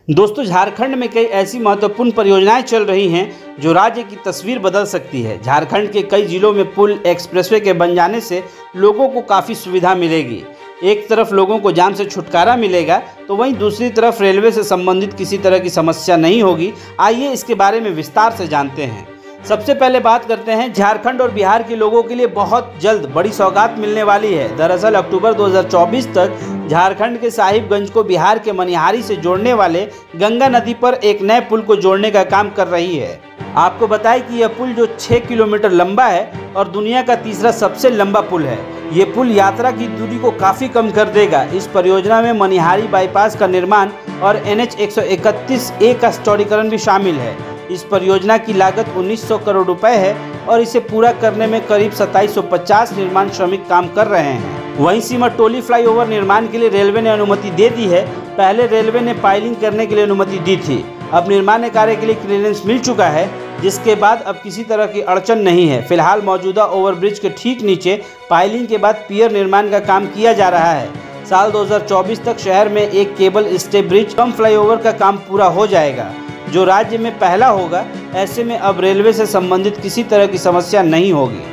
दोस्तों, झारखंड में कई ऐसी महत्वपूर्ण परियोजनाएं चल रही हैं जो राज्य की तस्वीर बदल सकती है। झारखंड के कई जिलों में पुल, एक्सप्रेसवे के बन जाने से लोगों को काफ़ी सुविधा मिलेगी। एक तरफ लोगों को जाम से छुटकारा मिलेगा, तो वहीं दूसरी तरफ रेलवे से संबंधित किसी तरह की समस्या नहीं होगी। आइए इसके बारे में विस्तार से जानते हैं। सबसे पहले बात करते हैं, झारखंड और बिहार के लोगों के लिए बहुत जल्द बड़ी सौगात मिलने वाली है। दरअसल अक्टूबर 2024 तक झारखंड के साहिबगंज को बिहार के मनिहारी से जोड़ने वाले गंगा नदी पर एक नए पुल को जोड़ने का काम कर रही है। आपको बताएं कि यह पुल जो 6 किलोमीटर लंबा है और दुनिया का तीसरा सबसे लंबा पुल है। ये पुल यात्रा की दूरी को काफ़ी कम कर देगा। इस परियोजना में मनिहारी बाईपास का निर्माण और NH 131A का चौड़ीकरण भी शामिल है। इस परियोजना की लागत 1900 करोड़ रुपए है और इसे पूरा करने में करीब 2750 निर्माण श्रमिक काम कर रहे हैं। वहीं सीमाटोली फ्लाईओवर निर्माण के लिए रेलवे ने अनुमति दे दी है। पहले रेलवे ने पाइलिंग करने के लिए अनुमति दी थी, अब निर्माण कार्य के लिए क्लियरेंस मिल चुका है, जिसके बाद अब किसी तरह की अड़चन नहीं है। फिलहाल मौजूदा ओवरब्रिज के ठीक नीचे पाइलिंग के बाद पियर निर्माण का काम किया जा रहा है। साल 2024 तक शहर में एक केबल स्टे ब्रिज कम फ्लाईओवर का काम पूरा हो जाएगा, जो राज्य में पहला होगा। ऐसे में अब रेलवे से संबंधित किसी तरह की समस्या नहीं होगी।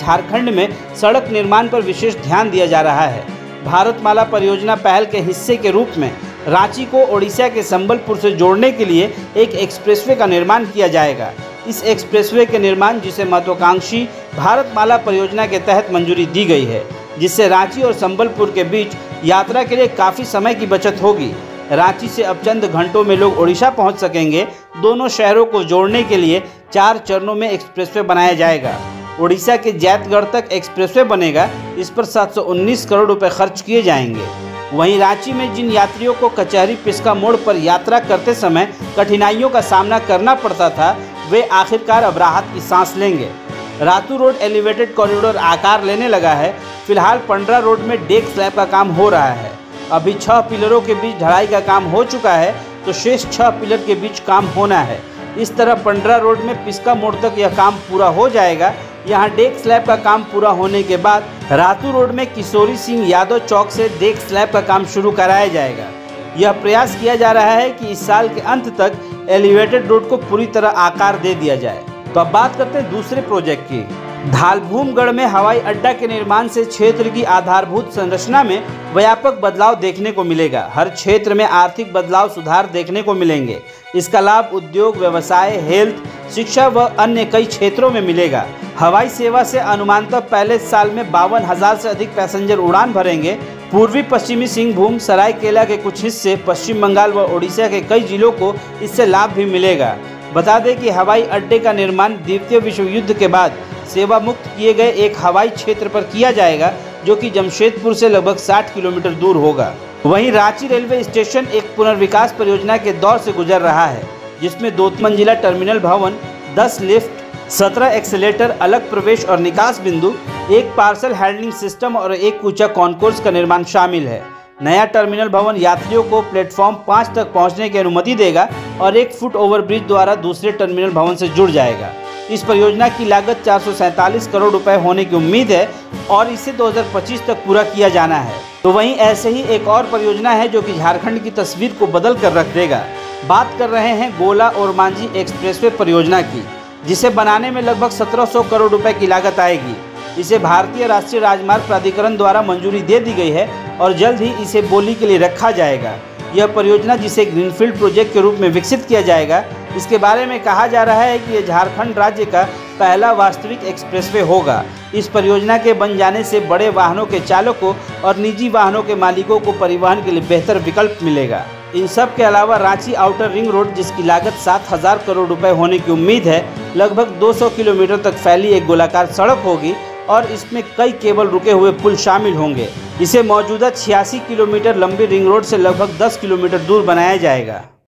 झारखंड में सड़क निर्माण पर विशेष ध्यान दिया जा रहा है। भारतमाला परियोजना पहल के हिस्से के रूप में रांची को ओडिशा के संबलपुर से जोड़ने के लिए एक एक्सप्रेसवे का निर्माण किया जाएगा। इस एक्सप्रेसवे के निर्माण जिसे महत्वाकांक्षी भारतमाला परियोजना के तहत मंजूरी दी गई है, जिससे रांची और संबलपुर के बीच यात्रा के लिए काफ़ी समय की बचत होगी। रांची से अब चंद घंटों में लोग ओडिशा पहुंच सकेंगे। दोनों शहरों को जोड़ने के लिए 4 चरणों में एक्सप्रेसवे बनाया जाएगा। ओडिशा के जैतगढ़ तक एक्सप्रेसवे बनेगा। इस पर 719 करोड़ रुपए खर्च किए जाएंगे। वहीं रांची में जिन यात्रियों को कचहरी पिस्का मोड़ पर यात्रा करते समय कठिनाइयों का सामना करना पड़ता था, वे आखिरकार अब राहत की सांस लेंगे। रातू रोड एलिवेटेड कॉरिडोर आकार लेने लगा है। फिलहाल पंडरा रोड में डेक स्लैब का काम हो रहा है। अभी 6 पिलरों के बीच ढलाई का काम हो चुका है, तो शेष 6 पिलर के बीच काम होना है। इस तरह पंडरा रोड में पिस्का मोड़ तक यह काम पूरा हो जाएगा। यहाँ डेक स्लैब का काम पूरा होने के बाद रातू रोड में किशोरी सिंह यादव चौक से डेक स्लैब का काम शुरू कराया जाएगा। यह प्रयास किया जा रहा है कि इस साल के अंत तक एलिवेटेड रोड को पूरी तरह आकार दे दिया जाए। तो अब बात करते हैं दूसरे प्रोजेक्ट की। धालभूमगढ़ में हवाई अड्डा के निर्माण से क्षेत्र की आधारभूत संरचना में व्यापक बदलाव देखने को मिलेगा। हर क्षेत्र में आर्थिक बदलाव, सुधार देखने को मिलेंगे। इसका लाभ उद्योग, व्यवसाय, हेल्थ, शिक्षा व अन्य कई क्षेत्रों में मिलेगा। हवाई सेवा से अनुमानतः पहले साल में 52,000 से अधिक पैसेंजर उड़ान भरेंगे। पूर्वी पश्चिमी सिंहभूम, सरायकेला के कुछ हिस्से, पश्चिम बंगाल व ओडिशा के कई जिलों को इससे लाभ भी मिलेगा। बता दें कि हवाई अड्डे का निर्माण द्वितीय विश्व युद्ध के बाद सेवा मुक्त किए गए एक हवाई क्षेत्र पर किया जाएगा, जो कि जमशेदपुर से लगभग 60 किलोमीटर दूर होगा। वहीं रांची रेलवे स्टेशन एक पुनर्विकास परियोजना के दौर से गुजर रहा है, जिसमें 2 मंजिला टर्मिनल भवन, 10 लिफ्ट, 17 एक्सीलेटर, अलग प्रवेश और निकास बिंदु, एक पार्सल हैंडलिंग सिस्टम और एक ऊंचा कॉन्कोर्स का निर्माण शामिल है। नया टर्मिनल भवन यात्रियों को प्लेटफॉर्म 5 तक पहुंचने की अनुमति देगा और 1 फुट ओवरब्रिज द्वारा दूसरे टर्मिनल भवन से जुड़ जाएगा। इस परियोजना की लागत 447 करोड़ रुपए होने की उम्मीद है और इसे 2025 तक पूरा किया जाना है। तो वहीं ऐसे ही एक और परियोजना है जो कि झारखंड की तस्वीर को बदल कर रख देगा। बात कर रहे हैं गोला और मांझी एक्सप्रेसवे परियोजना की, जिसे बनाने में लगभग 1700 करोड़ रुपए की लागत आएगी। इसे भारतीय राष्ट्रीय राजमार्ग प्राधिकरण द्वारा मंजूरी दे दी गई है और जल्द ही इसे बोली के लिए रखा जाएगा। यह परियोजना, जिसे ग्रीनफील्ड प्रोजेक्ट के रूप में विकसित किया जाएगा, इसके बारे में कहा जा रहा है कि यह झारखंड राज्य का पहला वास्तविक एक्सप्रेसवे होगा। इस परियोजना के बन जाने से बड़े वाहनों के चालकों और निजी वाहनों के मालिकों को परिवहन के लिए बेहतर विकल्प मिलेगा। इन सब के अलावा रांची आउटर रिंग रोड, जिसकी लागत 7000 करोड़ रुपए होने की उम्मीद है, लगभग 200 किलोमीटर तक फैली एक गोलाकार सड़क होगी और इसमें कई केबल रुके हुए पुल शामिल होंगे। इसे मौजूदा 86 किलोमीटर लंबी रिंग रोड से लगभग 10 किलोमीटर दूर बनाया जाएगा।